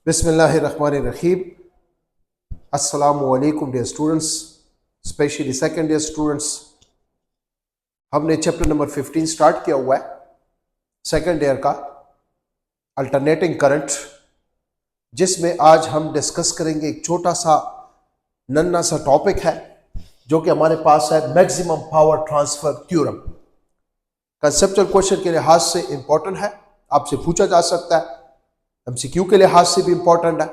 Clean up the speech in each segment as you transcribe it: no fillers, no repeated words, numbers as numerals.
बिस्मिल्लाहिर्रहमानिर्रहीम। अस्सलामुअलैकुम dear students, specially second year students. हमने चैप्टर नंबर 15 स्टार्ट किया हुआ है सेकेंड ईयर का, अल्टरनेटिंग करंट, जिसमें आज हम डिस्कस करेंगे एक छोटा सा नन्ना सा टॉपिक है जो कि हमारे पास है, maximum power transfer theorem. Conceptual question के लिहाज से इंपॉर्टेंट है, आपसे पूछा जा सकता है, एमसीक्यू के लिहाज से भी इंपॉर्टेंट है।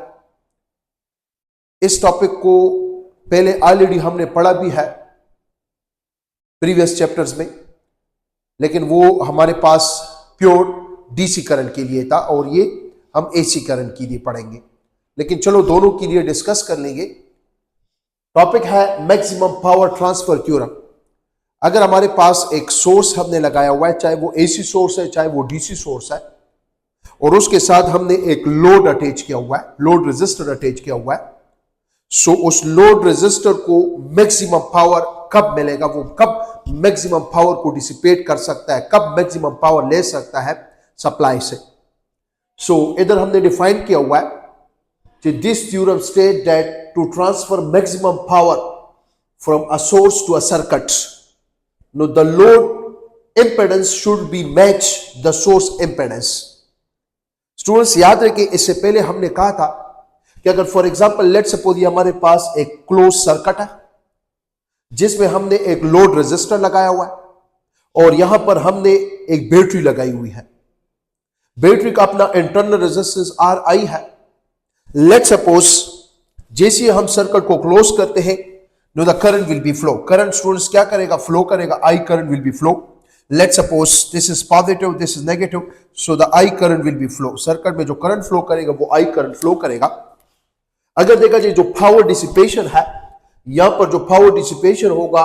इस टॉपिक को पहले ऑलरेडी हमने पढ़ा भी है प्रीवियस चैप्टर्स में, लेकिन वो हमारे पास प्योर डीसी करंट के लिए था और ये हम एसी करंट के लिए पढ़ेंगे। लेकिन चलो दोनों के लिए डिस्कस कर लेंगे। टॉपिक है मैक्सिमम पावर ट्रांसफर थ्योरम। अगर हमारे पास एक सोर्स हमने लगाया हुआ है, चाहे वो एसी सोर्स है चाहे वो डीसी सोर्स है, और उसके साथ हमने एक लोड अटैच किया हुआ है, लोड रेजिस्टर अटैच किया हुआ है, सो उस लोड रेजिस्टर को मैक्सिमम पावर कब मिलेगा, वो कब मैक्सिमम पावर को डिसिपेट कर सकता है, कब मैक्सिमम पावर ले सकता है सप्लाई से। सो इधर हमने डिफाइन किया हुआ है कि this theorem state that to transfer maximum power from a source to a circuit, no the load impedance should be match the source impedance. Students याद रखें, इससे पहले हमने कहा था कि अगर फॉर एग्जांपल लेट सपोज ये हमारे पास एक क्लोज सर्किट है जिसमें हमने एक लोड रेजिस्टर लगाया हुआ है और यहां पर हमने एक बैटरी लगाई हुई है। बैटरी का अपना इंटरनल रेजिस्टेंस आर आई है। लेट सपोज जैसे हम सर्किट को क्लोज करते हैं, know the current will be flow. Current students क्या करेगा, फ्लो करेगा, I current will be flow. Let's suppose this is positive, this is negative, so the I current will be flow. Circuit में जो current flow करेगा वो I current flow करेगा। अगर देखा जाए जो पावर डिसिपेशन है, यहां पर जो पावर डिसिपेशन होगा,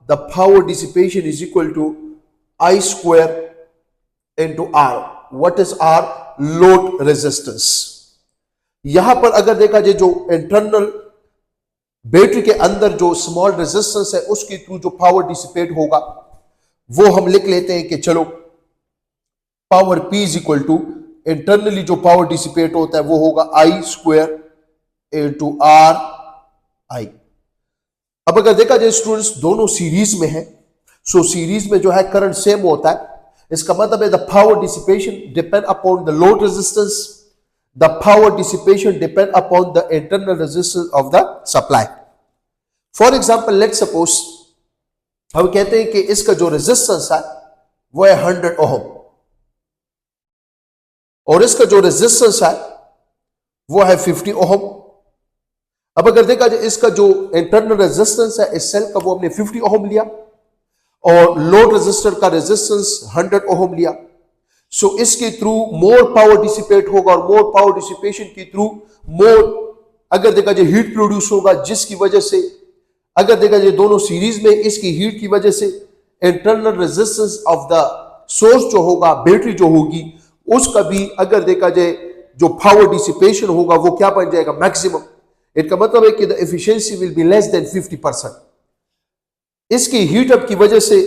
the power dissipation is equal to I square into R। What is R? Load resistance. यहां पर अगर देखा जाए जो इंटरनल बैटरी के अंदर जो स्मॉल रेजिस्टेंस है उसके थ्रू जो पावर डिसिपेट होगा वो हम लिख लेते हैं कि चलो power P is equal to internally जो पावर डिसिपेट होता है वो होगा I square into R I। अब अगर देखा जाए स्टूडेंट्स दोनों सीरीज में है, सो सीरीज में जो है करंट सेम होता है। इसका मतलब है the power dissipation depend upon the load resistance, the power dissipation depend upon the internal resistance of the supply. For example let suppose हम कहते हैं कि इसका जो रेजिस्टेंस है वो है 100 ओहम और इसका जो रेजिस्टेंस है वो है 50 ओहम। अब अगर देखा जाए इसका जो इंटरनल रेजिस्टेंस है इस सेल का वो हमने 50 ओहम लिया और लोड रेजिस्टर का रेजिस्टेंस 100 ओहम लिया। सो इसके थ्रू मोर पावर डिसिपेट होगा और मोर पावर डिसिपेशन के थ्रू मोर अगर देखा जाए हीट प्रोड्यूस होगा, जिसकी वजह से अगर देखा जाए दोनों सीरीज में इसकी हीट की वजह से internal resistance of the source जो होगा, बैटरी जो होगी, उसका भी अगर देखा जाए जो पावर डिसिपेशन होगा वो क्या बन जाएगा, मैक्सिमम। इसका मतलब है कि the efficiency will be less than 50%। इसकी हीट अप की वजह से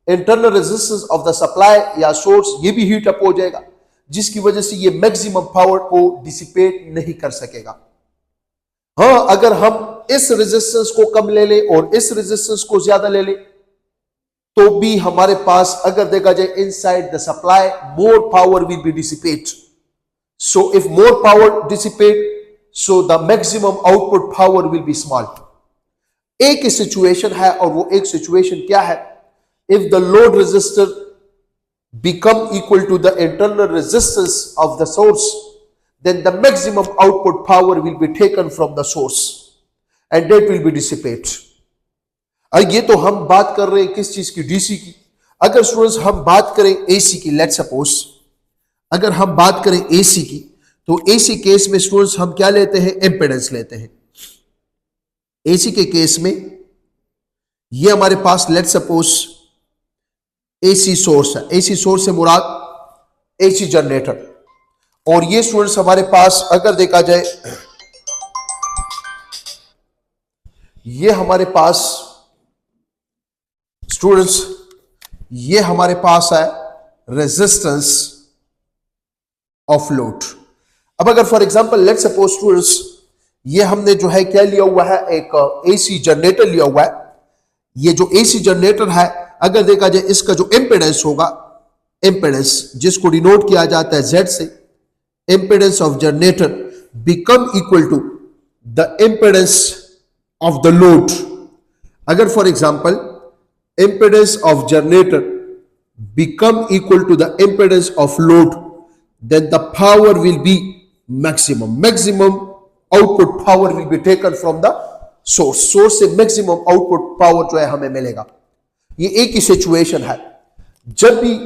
internal resistance of the supply या सोर्स ये भी हीट अप हो जाएगा, जिसकी वजह से ये मैक्सिमम पावर को डिसिपेट नहीं कर सकेगा। हाँ, अगर हम इस रेजिस्टेंस को कम ले ले और इस रेजिस्टेंस को ज्यादा ले ले तो भी हमारे पास अगर देखा जाए inside the supply more power will be dissipate. So if more power dissipate, so the maximum output power will be small. एक ही सिचुएशन है और वो एक सिचुएशन क्या है, if the load resistor become equal to the internal resistance of the source, then the maximum output power will be taken from the source and that will be dissipate। अब ये तो हम बात कर रहे हैं किस चीज की, डीसी की। अगर स्टूडेंट्स हम बात करें एसी की, लेट सपोज अगर हम बात करें एसी की, तो एसी केस में स्टूडेंट्स हम क्या लेते हैं, इंपेडेंस लेते हैं। एसी के केस में ये हमारे पास लेट सपोज एसी सोर्स है। एसी सोर्स से मुराद एसी जनरेटर, और ये स्टूडेंट्स हमारे पास अगर देखा जाए ये हमारे पास स्टूडेंट्स ये हमारे पास है रेजिस्टेंस ऑफ लोड। अब अगर for example let's suppose students, ये हमने जो है क्या लिया हुआ है, एक एसी जनरेटर लिया हुआ है। ये जो एसी जनरेटर है, अगर देखा जाए इसका जो इम्पीडेंस होगा, इम्पीडेंस जिसको डिनोट किया जाता है Z से, impedance of generator become equal to the impedance of the load. अगर for example impedance of generator become equal to the impedance of load, then the power will be maximum. Maximum output power will be taken from the source. Source से maximum output power जो है हमें मिलेगा। ये एक ही situation है। जब भी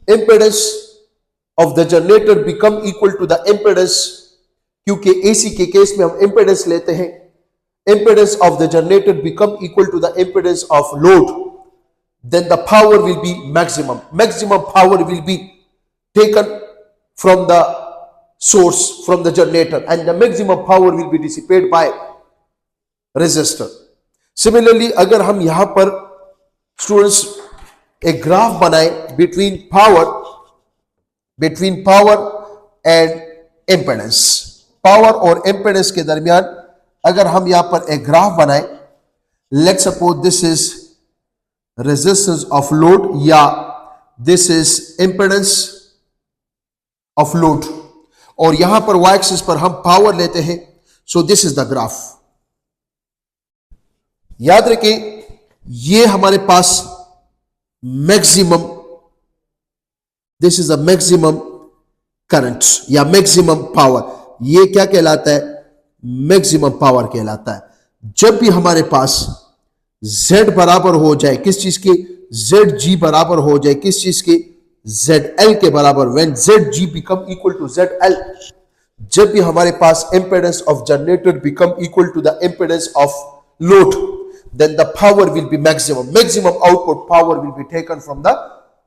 impedance of the generator become equal to the impedance, क्योंकि AC के केस में हम impedance लेते हैं, impedance of the generator become equal to the impedance of load, then the power will be maximum. Maximum power will be taken from the source, from the generator, and the maximum power will be dissipated by resistor. Similarly, अगर हम यहां पर students एक graph बनाए between power and impedance, power और impedance के दरमियान अगर हम यहां पर एक ग्राफ बनाए, let's suppose this is resistance of load या this is impedance of load, और यहां पर y axis पर हम पावर लेते हैं। so this is the graph। याद रखें, ये हमारे पास maximum, this is a maximum current या मैक्सिमम पावर, ये क्या कहलाता है, मैक्सिमम पावर कहलाता है। जब भी हमारे पास Z बराबर हो जाए किस चीज के, ZG बराबर हो जाए किस चीज के, ZL के बराबर, when ZG become equal to ZL, जब भी हमारे पास impedance of generator become equal to the impedance of load, then the power will be maximum. Maximum output power will be taken from the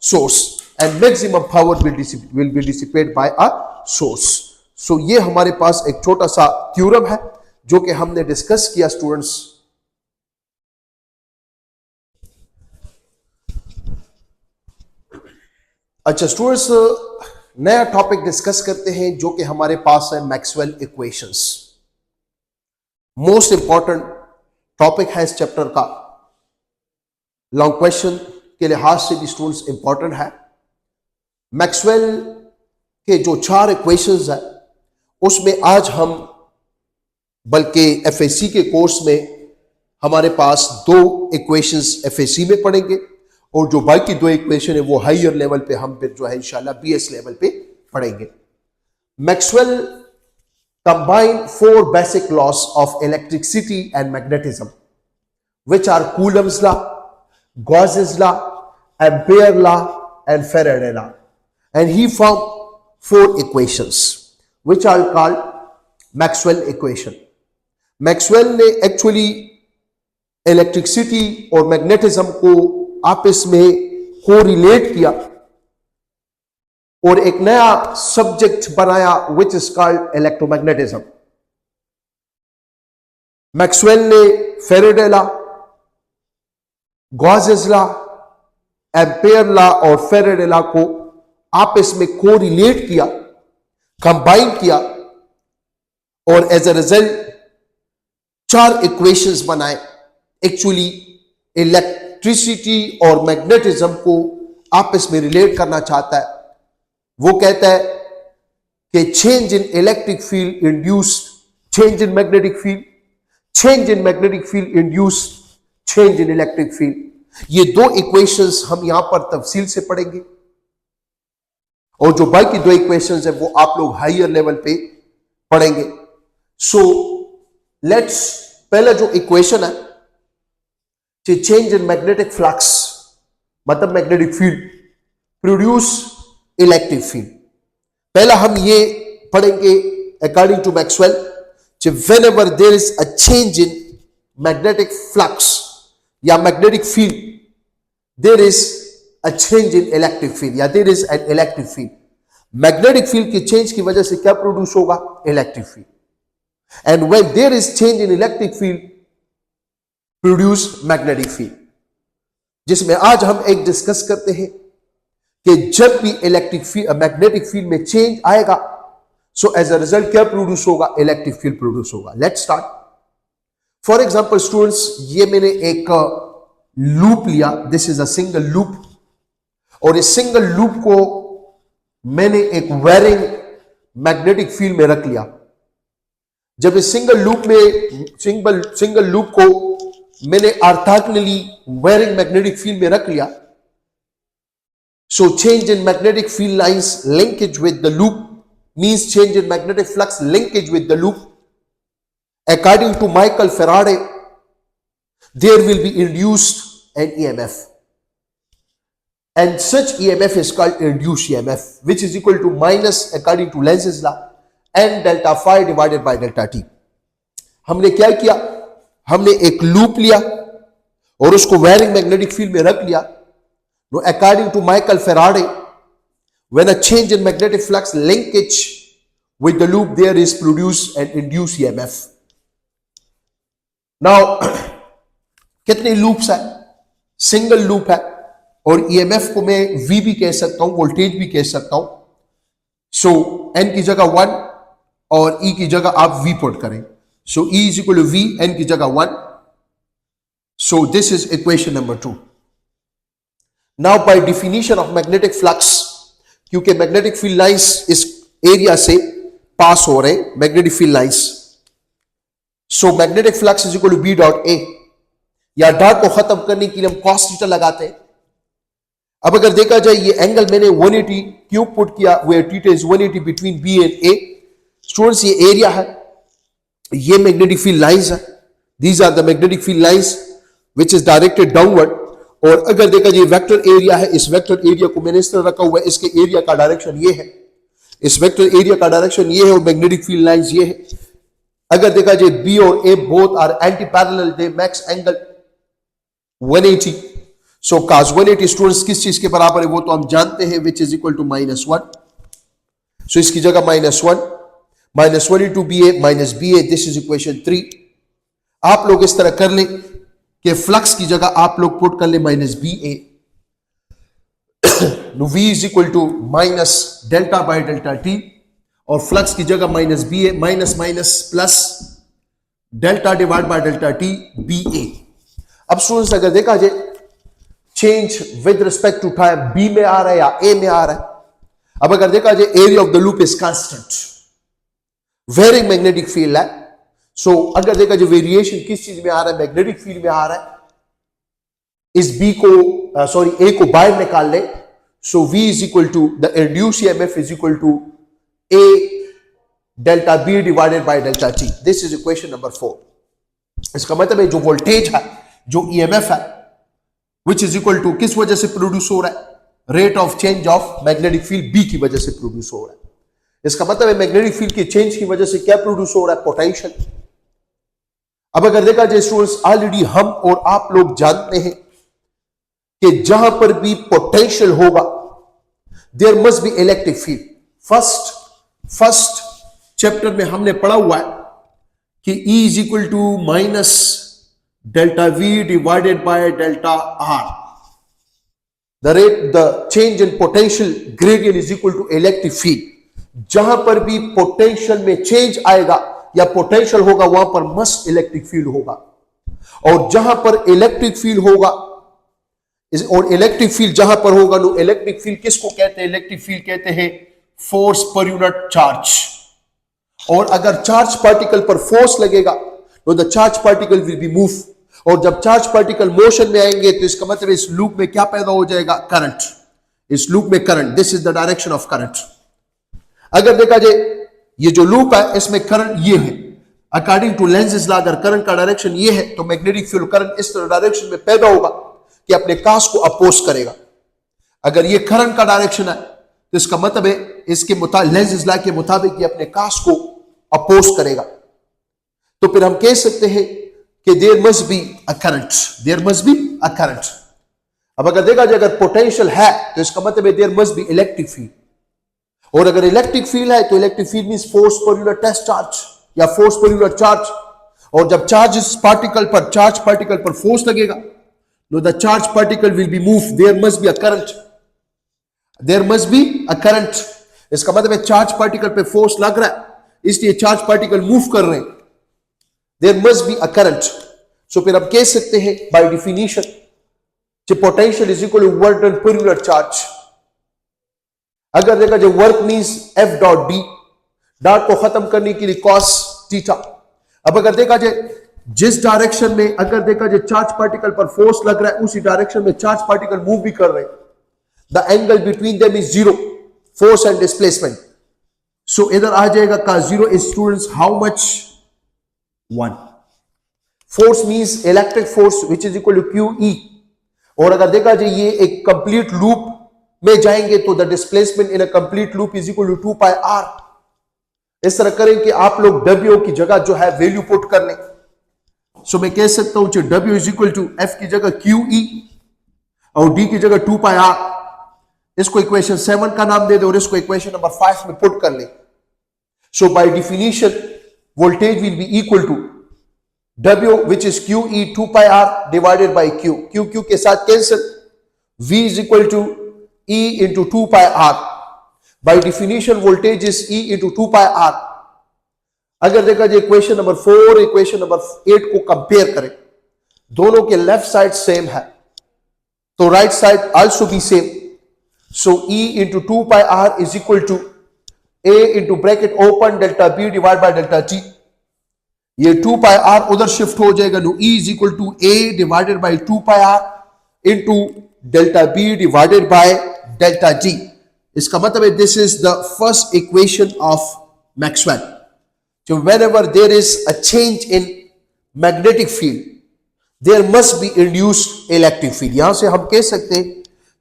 source and maximum power will be dissipated by a source. So ये हमारे पास एक छोटा सा theorem है जो कि हमने discuss किया स्टूडेंट्स। अच्छा स्टूडेंट्स, नया टॉपिक डिस्कस करते हैं जो कि हमारे पास है Maxwell equations. Most important topic है इस चैप्टर का, लॉन्ग क्वेश्चन के लिहाज से भी स्टूडेंट्स इंपॉर्टेंट है। मैक्सवेल के जो 4 इक्वेशंस है उसमें आज हम, बल्कि एफएससी के कोर्स में हमारे पास 2 इक्वेशंस एफएससी में पढ़ेंगे और जो बाकी 2 इक्वेशन है वो हायर लेवल पे हम फिर जो है इंशाल्लाह बीएस लेवल पे पढ़ेंगे। Maxwell combine 4 basic laws of electricity and magnetism which are Coulomb's law, Gauss's law, Ampere law and Faraday law, and he found 4 equations which are called Maxwell equation. Maxwell ने actually electricity और magnetism को आपस में correlate किया और एक नया subject बनाया which is called electromagnetism. Maxwell ने Faraday law, Gauss's law, Ampere law और फैराडे लॉ को आपस में कोरिलेट किया, कंबाइन किया और एज ए रिजल्ट 4 इक्वेशंस बनाए। एक्चुअली इलेक्ट्रिसिटी और मैग्नेटिज्म को आपस में रिलेट करना चाहता है। वो कहता है कि change in electric field induced change in magnetic field, change in magnetic field induced change in electric field. ये 2 इक्वेशंस हम यहां पर तफसील से पढ़ेंगे और जो बाकी 2 इक्वेशंस है वो आप लोग हायर लेवल पे पढ़ेंगे। सो लेट्स, पहला जो इक्वेशन है, चेंज इन मैग्नेटिक फ्लक्स मतलब magnetic field produce electric field. पहला हम ये पढ़ेंगे according to Maxwell, whenever there is a change in magnetic flux या magnetic field, there is a change in electric field या there is an electric field. Magnetic field की change की वजह से क्या प्रोड्यूस होगा, electric field. And when there is change in electric field produce magnetic field, जिसमें आज हम एक डिस्कस करते हैं कि जब भी इलेक्ट्रिक फील्ड मैग्नेटिक फील्ड में चेंज आएगा, सो एज अ रिजल्ट क्या प्रोड्यूस होगा? इलेक्ट्रिक फील्ड प्रोड्यूस होगा। Let's start. For example students, ये मैंने एक लूप लिया, this is a single loop, और इस सिंगल लूप को मैंने एक वेरिंग मैग्नेटिक फील्ड में रख लिया। जब इस सिंगल लूप को मैंने ऑर्थोगोनली वेरिंग मैग्नेटिक फील्ड में रख लिया, so change in magnetic field lines linkage with the loop means change in magnetic flux linkage with the loop. According to Michael Faraday, there will be induced an EMF, and such EMF is called induced EMF, which is equal to minus, according to Lenz's law, n delta phi divided by delta t. हमने क्या किया? हमने एक loop लिया और उसको varying magnetic field में रख लिया। Now, according to Michael Faraday, when a change in magnetic flux linkage with the loop, there is produced an induced EMF. Now, कितने लूप्स है? सिंगल लूप है, और EMF को मैं V भी कह सकता हूं, वोल्टेज भी कह सकता हूं। सो N की जगह 1 और E की जगह आप V पुट करें। सो E is equal to V, N की जगह 1। So this is equation number 2. Now by definition of magnetic flux, क्योंकि मैग्नेटिक फील्ड लाइंस इस एरिया से पास हो रहे हैं, magnetic field lines, so magnetic flux is equal to B dot A, या dot को खत्म करने के लिए हम कॉस थीटा लगाते हैं। अब अगर देखा जाए ये एंगल मैंने 180 क्यों पुट किया, where theta is 180 between B and A. Students, ये एरिया है, ये मैग्नेटिक फील्ड लाइंस है, these are the magnetic field lines which is directed downward. और अगर देखा जाए वेक्टर एरिया है, इस वेक्टर एरिया को मैंने इस तरह रखा हुआ है, इसके एरिया का डायरेक्शन ये है, इस वेक्टर एरिया का डायरेक्शन ये है, और मैग्नेटिक फील्ड लाइंस ये है। अगर देखा जाए बी और A both are anti parallel, they max angle 180। So cos 180 students किस चीज के बराबर है वो तो हम जानते हैं, which is equal to -1। So इसकी जगह -1, -1 into B A minus B A, this is equation 3। आप लोग इस तरह कर लें कि फ्लक्स की जगह आप लोग पुट कर ले minus B A, V is equal to minus delta by delta T, और फ्लक्स की जगह minus B A, minus minus plus delta divide by delta T B A. अब स्टूडेंट्स अगर देखा जाए change with respect to time B में आ रहा है या ए में आ रहा है। अब अगर देखा जाए area of the loop is constant, varying magnetic field है। सो अगर देखा जाए वेरिएशन किस चीज में आ रहा है, मैग्नेटिक फील्ड में आ रहा है। इस बी को ए को बाहर निकाल ले, so V is equal to the induced EMF is equal to A delta B divided by delta T. This is equation number 4। इसका मतलब है जो वोल्टेज है, जो EMF है, विच इज इक्वल टू किस वजह से प्रोड्यूस हो रहा है, rate of change of magnetic field B की वजह से प्रोड्यूस हो रहा है। इसका मतलब है मैग्नेटिक फील्ड के चेंज की वजह से क्या प्रोड्यूस हो रहा है, पोटेंशियल। अब अगर देखा जाए स्टूडेंट्स, ऑलरेडी हम और आप लोग जानते हैं कि जहां पर भी पोटेंशियल होगा there must be electric field. First chapter में हमने पढ़ा हुआ है कि E is equal to minus delta V divided by delta R। The change in potential gradient is equal to electric field. जहां पर भी पोटेंशियल में चेंज आएगा या पोटेंशियल होगा वहां पर मस्ट इलेक्ट्रिक फील्ड होगा, और जहां पर इलेक्ट्रिक फील्ड होगा, और इलेक्ट्रिक फील्ड जहां पर होगा, नो इलेक्ट्रिक फील्ड किसको कहते हैं, इलेक्ट्रिक फील्ड कहते हैं फोर्स पर यूनिट चार्ज। और अगर चार्ज पार्टिकल पर फोर्स लगेगा तो the charge particle will be move, और जब चार्ज पार्टिकल मोशन में आएंगे तो इसका मतलब इस लूप में क्या पैदा हो जाएगा, करंट। इस लूप में current, this is the direction of current. अगर देखा जाए ये जो लूप है इसमें करंट ये है, अकॉर्डिंग टू लेंज़ लॉ अगर करंट का डायरेक्शन ये है तो मैग्नेटिक फील्ड करंट इस तरह डायरेक्शन में पैदा होगा कि अपने कास को अपोज करेगा। अगर ये करंट का डायरेक्शन है तो इसका मतलब है इसके लेंज़ लॉ के मुताबिक ये अपने कास को अपोज करेगा। तो फिर हम कह सकते हैं कि there must be a current, there must be a current. अब अगर देखा जाए अगर पोटेंशियल है तो इसका मतलब है there must be electric field, और अगर इलेक्ट्रिक फील्ड है तो electric field means force per unit test charge या फोर्स पर यूनिट चार्ज, और जब चार्ज पार्टिकल पर फोर्स लगेगा तो the charge particle will be move, there must be a current, there must be a current. इसका मतलब है charge particle पे फोर्स लग रहा है, इसलिए चार्ज पार्टिकल मूव कर रहे हैं, there must be a current. So फिर हम कह सकते हैं by definition potential is equal to work done per unit charge. अगर देखा जो work means F dot D, dot को खत्म करने के लिए कॉस थीटा। अब अगर देखा जाए जिस डायरेक्शन में अगर देखा जाए चार्ज पार्टिकल पर फोर्स लग रहा है, उसी डायरेक्शन में चार्ज पार्टिकल मूव भी कर रहे हैं, the angle between them is zero, force and displacement. So इधर आ जाएगा का zero is students how much, 1। Force means electric force which is equal to Q E. और अगर देखा जाए ये एक कंप्लीट लूप में जाएंगे तो the displacement in a complete loop is equal to 2 pi R. इस तरह करें कि आप लोग W की जगह जो है वैल्यू पुट कर लें। सो मैं कह सकता हूं W is equal to F की जगह QE और D की जगह 2 पाई आर। इसको इक्वेशन 7 का नाम दे दे और इसको इक्वेशन नंबर 5 में पुट कर ले। So by definition voltage will be equal to W which is QE 2 pi R divided by Q, Q के साथ cancel, V is equal to E into 2 pi R। By definition voltage is E into 2 pi R। अगर देखा जाए equation number 4 equation number 8 को compare करें, दोनों के left side same है तो राइट साइड आल्सो भी same. So E into 2 pi R is equal to A into bracket open delta B divided by delta T। ये 2 पाई आर उधर shift हो जाएगा, no E is equal to A divided by 2 pi R into delta B divided by delta T। इसका मतलब है this is the first equation of Maxwell. So whenever there is a change in magnetic field, there must be induced electric field। यहां से हम कह सकते हैं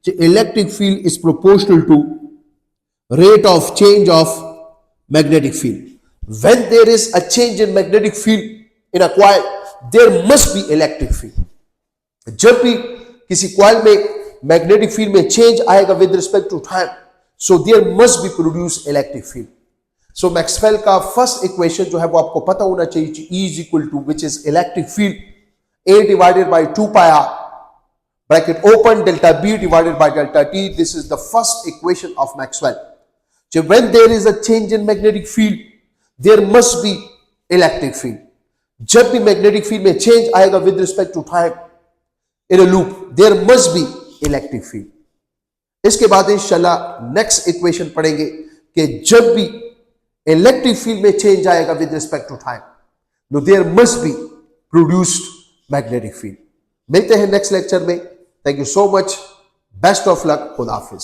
कि electric field is proportional to rate of change of magnetic field। When there is a change in magnetic field in a coil, there must be electric field। जब भी किसी coil में magnetic field में change आएगा with respect to time, so there must be produced electric field। So Maxwell का first equation जो है वो आपको पता होना चाहिए, E is equal to which is electric field A divided by 2 pi R bracket open delta B divided by delta T। This is the first equation of Maxwell। So when there is a change in magnetic field, there must be electric field। जब भी magnetic field में change आएगा with respect to time in a loop, there must be electric field। इसके बाद इंशाल्लाह next equation पढ़ेंगे कि जब भी इलेक्ट्रिक फील्ड में चेंज आएगा with respect to time, no there must be produced magnetic field. मिलते हैं नेक्स्ट लेक्चर में। Thank you so much, best of luck, खुदा हाफिज।